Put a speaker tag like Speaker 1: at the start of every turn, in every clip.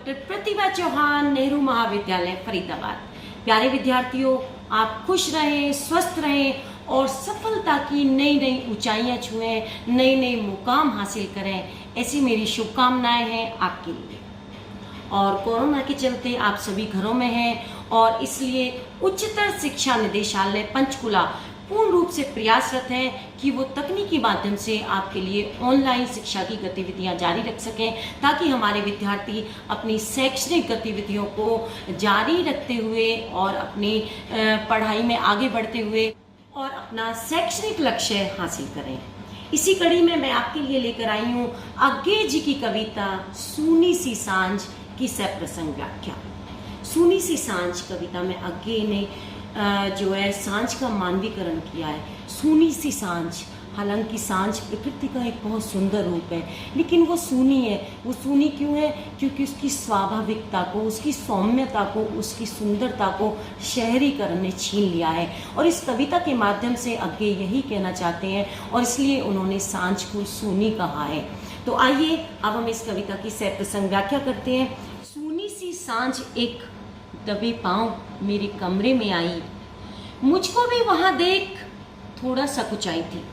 Speaker 1: Doctor प्रतिभा चौहान, नेहरू महाविद्यालय फरीदाबाद। प्यारे विद्यार्थियों, आप खुश रहें, स्वस्थ रहें और सफलता की नई नई ऊंचाइयां छुएं, नए नए मुकाम हासिल करें, ऐसी मेरी शुभकामनाएं हैं आपके लिए। और कोरोना के चलते आप सभी घरों में हैं और इसलिए उच्चतर शिक्षा निदेशालय पंचकुला पूर्ण रूप से प्रयासरत है कि वो तकनीकी माध्यम से आपके लिए ऑनलाइन शिक्षा की गतिविधियां जारी रख सकें, ताकि हमारे विद्यार्थी अपनी शैक्षणिक गतिविधियों को जारी रखते हुए और अपनी पढ़ाई में आगे बढ़ते हुए और अपना शैक्षणिक लक्ष्य हासिल करें। इसी कड़ी में मैं आपके लिए लेकर आई हूँ अज्ञे जी की कविता सूनी सी सांझ की सप्रसंग व्याख्या। सूनी सी सांझ कविता में अज्ञे ने जो है सांझ का मानवीकरण किया है। सूनी सी सांझ, हालांकि सांझ प्रकृति का एक बहुत सुंदर रूप है, लेकिन वो सूनी है। वो सूनी क्यों है? क्योंकि उसकी स्वाभाविकता को, उसकी सौम्यता को, उसकी सुंदरता को शहरीकरण ने छीन लिया है। और इस कविता के माध्यम से अज्ञे यही कहना चाहते हैं और इसलिए उन्होंने सांझ को सूनी कहा है। तो आइए अब हम इस कविता की सप्रसंग व्याख्या करते हैं। सूनी सी सांझ एक दबे पांव मेरे कमरे में आई, मुझको भी वहां देख थोड़ा सकुचाई थी।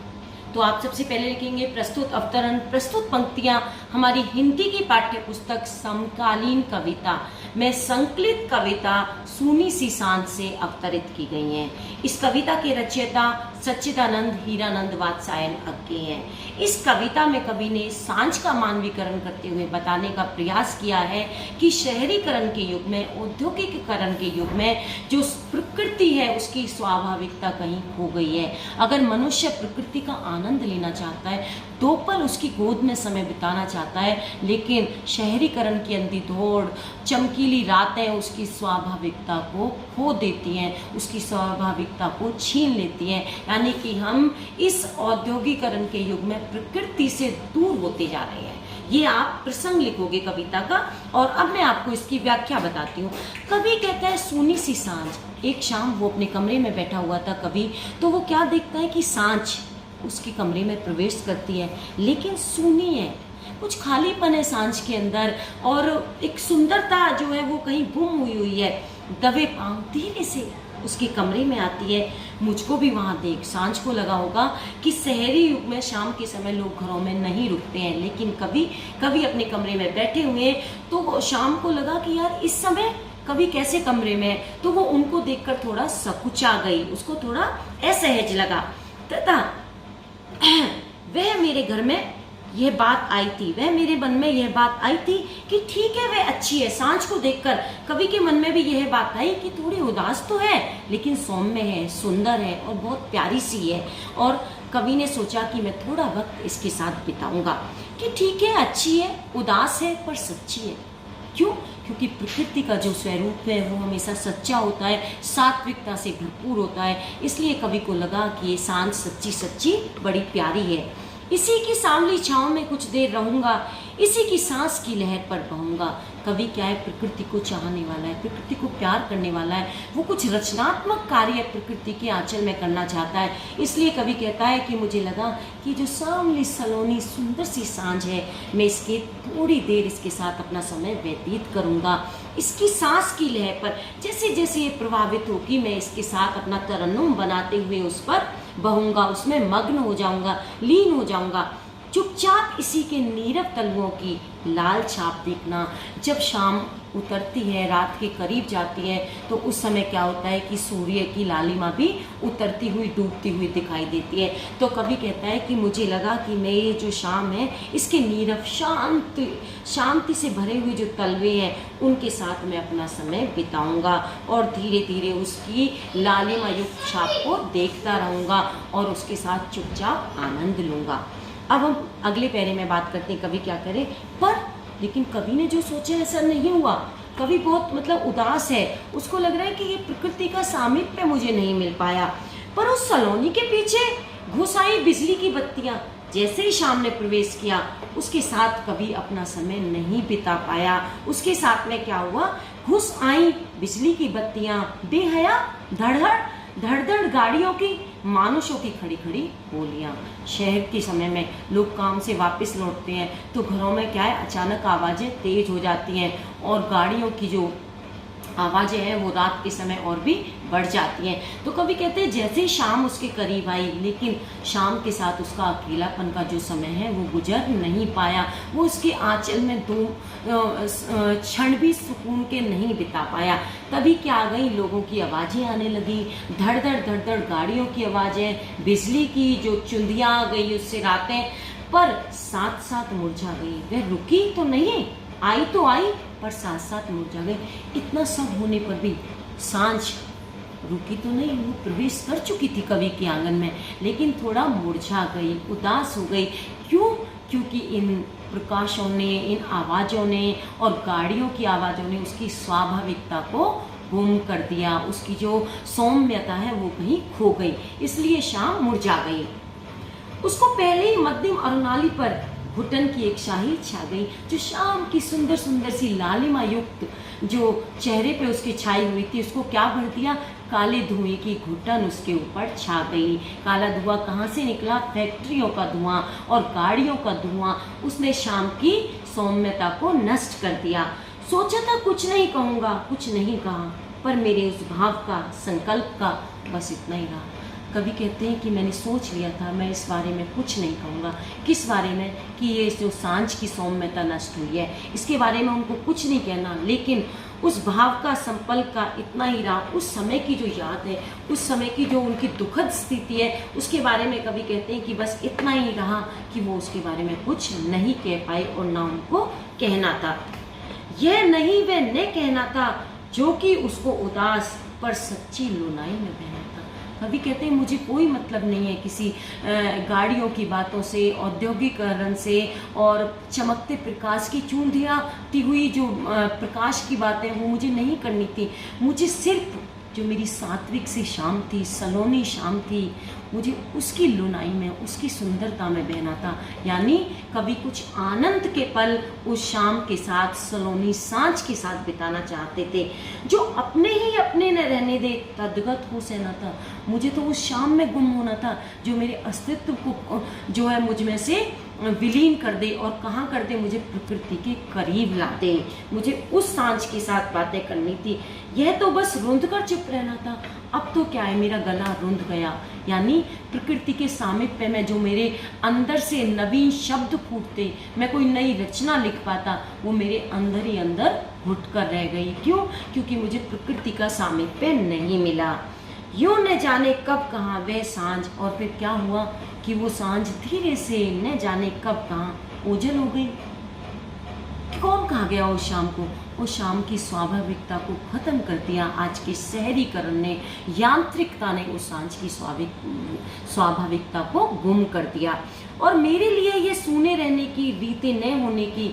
Speaker 1: तो आप सबसे पहले लिखेंगे प्रस्तुत अवतरण। प्रस्तुत पंक्तियां हमारी हिंदी की पाठ्य पुस्तक समकालीन कविता में संकलित कविता सूनी सी सांझ से अवतरित की गई हैं। इस कविता के रचयिता सच्चिदानंद हीरानंद वात्स्यायन अज्ञे हैं। इस कविता में कवि ने सांझ का मानवीकरण करते हुए बताने का प्रयास किया है कि शहरीकरण के युग में, औद्योगिकीकरण के युग में जो प्रकृति है उसकी स्वाभाविकता कहीं खो गई है। अगर मनुष्य प्रकृति का आनंद लेना चाहता है, दो पल उसकी गोद में समय बिताना चाहता है, लेकिन शहरीकरण की अंधी दौड़, चमकीली रातें उसकी स्वाभाविकता को खो देती हैं, उसकी स्वाभाविकता को छीन लेती हैं। यानी कि हम इस औद्योगिकरण के युग में प्रकृति से दूर होते जा रहे हैं। ये आप प्रसंग लिखोगे कविता का। और अब मैं आपको इसकी व्याख्या बताती हूँ। कवि कहता है सूनी सी सांझ। एक शाम वो अपने कमरे में बैठा हुआ था कवि, तो वो क्या देखता है कि सांझ उसके कमरे में प्रवेश करती है, लेकिन सूनी है, कुछ खालीपन है सांझ के अंदर और एक सुंदरता जो है वो कहीं गुम हुई है। दबे पांव धीरे से उसके कमरे में आती है। मुझको भी वहाँ देख। सांझ को लगा होगा कि शहरी युग में शाम के समय लोग घरों में नहीं रुकते हैं, लेकिन कभी अपने कमरे में बैठे हुए हैं। तो शाम को लगा कि यार इस समय कभी कैसे कमरे में है, तो वो उनको देखकर थोड़ा सकुचा गई, उसको थोड़ा असहज लगा। तथा वह मेरे घर में यह बात आई थी, वह मेरे मन में यह बात आई थी कि ठीक है वह अच्छी है। सांझ को देखकर कवि के मन में भी यह बात आई कि थोड़ी उदास तो है, लेकिन सौम्य है, सुंदर है और बहुत प्यारी सी है। और कवि ने सोचा कि मैं थोड़ा वक्त इसके साथ बिताऊंगा, कि ठीक है अच्छी है, उदास है पर सच्ची है। क्यों? क्योंकि प्रकृति का जो स्वरूप है वो हमेशा सच्चा होता है, सात्विकता से भरपूर होता है। इसलिए कवि को लगा कि ये सांझ सच्ची सच्ची बड़ी प्यारी है। इसी की सांवली छांव में कुछ देर रहूंगा, इसी की सांस की लहर पर बहूंगा। कवि क्या है? प्रकृति को चाहने वाला है, प्रकृति को प्यार करने वाला है। वो कुछ रचनात्मक कार्य प्रकृति के आंचल में करना चाहता है। इसलिए कवि कहता है कि मुझे लगा कि जो सांवली सलोनी सुंदर सी सांझ है, मैं इसके थोड़ी देर इसके साथ अपना समय व्यतीत करूंगा। इसकी सांस की लहर पर जैसे जैसे ये प्रभावित होगी, मैं इसके साथ अपना तरन्नुम बनाते हुए उस पर बहूंगा, उसमें मग्न हो जाऊंगा, लीन हो जाऊंगा। चुपचाप इसी के नीरव तलुओं की लाल छाप देखना। जब शाम उतरती है, रात के करीब जाती है, तो उस समय क्या होता है कि सूर्य की लालिमा भी उतरती हुई, डूबती हुई दिखाई देती है। तो कवि कहता है कि मुझे लगा कि मैं ये जो शाम है, इसके नीरव शांति से भरे हुए जो तलवे हैं, उनके साथ मैं अपना समय बिताऊंगा और धीरे धीरे उसकी लालिमा युक्त छाप को देखता रहूंगा और उसके साथ चुपचाप आनंद लूंगा। अब हम अगले पैरे में बात करते हैं कवि क्या करे। पर लेकिन कवि ने जो सोचा ऐसा नहीं हुआ। कवि बहुत उदास है, उसको लग रहा है कि ये प्रकृति का सामीप्य मुझे नहीं मिल पाया। पर उस सलोनी के पीछे घुस आई बिजली की बत्तियां। जैसे ही शाम ने प्रवेश किया, उसके साथ कभी अपना समय नहीं बिता पाया। उसके साथ में क्या हुआ? घुस आई बिजली की बत्तियां, बेहया धड़धड़ गाड़ियों की मानुषों की खड़ी खड़ी बोलियां। शहर के समय में लोग काम से वापस लौटते हैं तो घरों में क्या है, अचानक आवाज़ें तेज हो जाती हैं और गाड़ियों की जो आवाज़ें हैं वो रात के समय और भी बढ़ जाती हैं। तो कभी कहते हैं जैसे ही शाम उसके करीब आई, लेकिन शाम के साथ उसका अकेलापन का जो समय है वो गुजर नहीं पाया। वो उसके आंचल में दो क्षण भी सुकून के नहीं बिता पाया। तभी क्या आ गई, लोगों की आवाज़ें आने लगी, धड़ धड़ गाड़ियों की आवाज़ें, बिजली की जो चुंदियाँ आ गई उससे रातें पर साथ साथ मुरझा गई। वह रुकी तो नहीं, आई तो आई पर साथ साथ मुरझा गई। इतना सब होने पर भी सांझ रुकी तो नहीं, वो प्रवेश कर चुकी थी कवि के आंगन में, लेकिन थोड़ा मुरझा गई, उदास हो गई। क्यों? क्योंकि इन प्रकाशों ने, इन आवाज़ों ने और गाड़ियों की आवाज़ों ने उसकी स्वाभाविकता को गुम कर दिया। उसकी जो सौम्यता है वो कहीं खो गई, इसलिए शाम मुरझा गई। उसको पहले ही मध्यम अरुणाली पर घुटन की एक शाही छा गई। जो शाम की सुंदर सुंदर सी लालिमा युक्त जो चेहरे पे उसकी छाई हुई थी, उसको क्या भर दिया, काले धुएं की घुटन उसके ऊपर छा गई। काला धुआं कहाँ से निकला? फैक्ट्रियों का धुआं और गाड़ियों का धुआं। उसने शाम की सौम्यता को नष्ट कर दिया। सोचा था कुछ नहीं कहूँगा, कुछ नहीं कहा, पर मेरे उस भाव का, संकल्प का बस इतना ही रहा। कवि कहते हैं कि मैंने सोच लिया था मैं इस बारे में कुछ नहीं कहूँगा। किस बारे में? कि ये जो सांझ की सौम्यता नष्ट हुई है, इसके बारे में उनको कुछ नहीं कहना, लेकिन उस भाव का, संपल्प का इतना ही रहा। उस समय की जो याद है, उस समय की जो उनकी दुखद स्थिति है, उसके बारे में कवि कहते हैं कि बस इतना ही रहा कि वो उसके बारे में कुछ नहीं कह पाए और ना उनको कहना था। यह नहीं वह न कहना था जो कि उसको उदास पर सच्ची लुनाई में बहना था। कभी कहते हैं मुझे कोई मतलब नहीं है किसी गाड़ियों की बातों से, औद्योगिकरण से और चमकते प्रकाश की चूंधियाती हुई जो प्रकाश की बातें वो मुझे नहीं करनी थी। मुझे सिर्फ जो मेरी सात्विक सी शाम थी, सलोनी शाम थी, मुझे उसकी लुनाई में, उसकी सुंदरता में बहना था। यानी कभी कुछ आनंद के पल उस शाम के साथ, सलोनी सांझ के साथ बिताना चाहते थे, जो अपने ही अपने न रहने दे, तद्गत हो सहना था। मुझे तो उस शाम में गुम होना था जो मेरे अस्तित्व को जो है मुझ में से विलीन कर दे और कहाँ कर दे, मुझे प्रकृति के करीब ला दे। मुझे उस सांझ के साथ बातें करनी थी। यह तो बस रुंध कर चुप रहना था। अब तो क्या है, मेरा गला रुंध गया। यानी प्रकृति के सामीप्य में जो मेरे अंदर से नवीन शब्द फूटते, मैं कोई नई रचना लिख पाता, वो मेरे अंदर ही अंदर घुट कर रह गई। क्यों? क्योंकि मुझे प्रकृति का सामीप्य नहीं मिला। यूं न जाने कब कहाँ वह सांझ, और फिर क्या हुआ कि वो सांझ धीरे से न जाने कब कहाँ ओझल हो गई। कौन कहा गया उस शाम को? उस शाम की स्वाभाविकता को खत्म कर दिया आज के शहरीकरण ने, यांत्रिकता ने उस सांझ की स्वाभाविकता को गुम कर दिया। और मेरे लिए ये सूने रहने की, रीते न होने की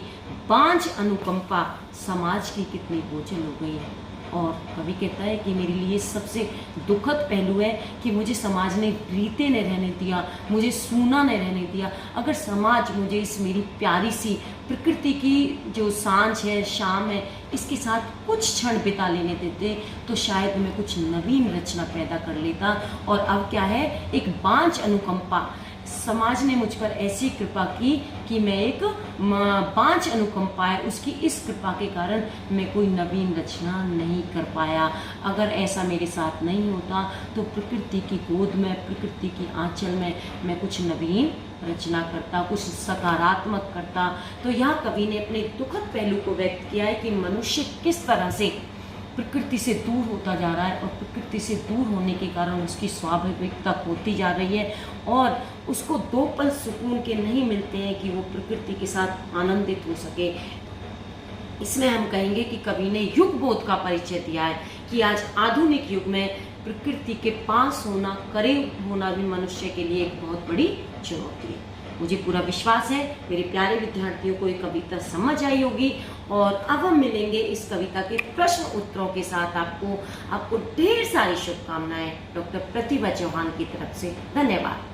Speaker 1: बांझ अनुकंपा समाज की कितनी बोझल हो गई है। और कवि कहता है कि मेरे लिए सबसे दुखद पहलू है कि मुझे समाज ने रीते न रहने दिया, मुझे सूना न रहने दिया। अगर समाज मुझे इस मेरी प्यारी सी प्रकृति की जो सांझ है, शाम है, इसके साथ कुछ क्षण बिता लेने देते तो शायद मैं कुछ नवीन रचना पैदा कर लेता। और अब क्या है, एक बांझ अनुकंपा। समाज ने मुझ पर ऐसी कृपा की कि मैं एक बांझ अनुकंपा है, उसकी इस कृपा के कारण मैं कोई नवीन रचना नहीं कर पाया। अगर ऐसा मेरे साथ नहीं होता तो प्रकृति की गोद में, प्रकृति की आंचल में मैं कुछ नवीन रचना करता, कुछ सकारात्मक करता। तो यहाँ कवि ने अपने दुखद पहलू को व्यक्त किया है कि मनुष्य किस तरह से प्रकृति से दूर होता जा रहा है और प्रकृति से दूर होने के कारण उसकी स्वाभाविकता होती जा रही है और उसको दो पल सुकून के नहीं मिलते हैं कि वो प्रकृति के साथ आनंदित हो सके। इसमें हम कहेंगे कि कवि ने युग बोध का परिचय दिया है कि आज आधुनिक युग में प्रकृति के पास होना, करीब होना भी मनुष्य के लिए एक बहुत बड़ी चुनौती है। मुझे पूरा विश्वास है मेरे प्यारे विद्यार्थियों को ये कविता समझ आई होगी। और अब हम मिलेंगे इस कविता के प्रश्न उत्तरों के साथ। आपको ढेर सारी शुभकामनाएं डॉक्टर प्रतिभा चौहान की तरफ से। धन्यवाद।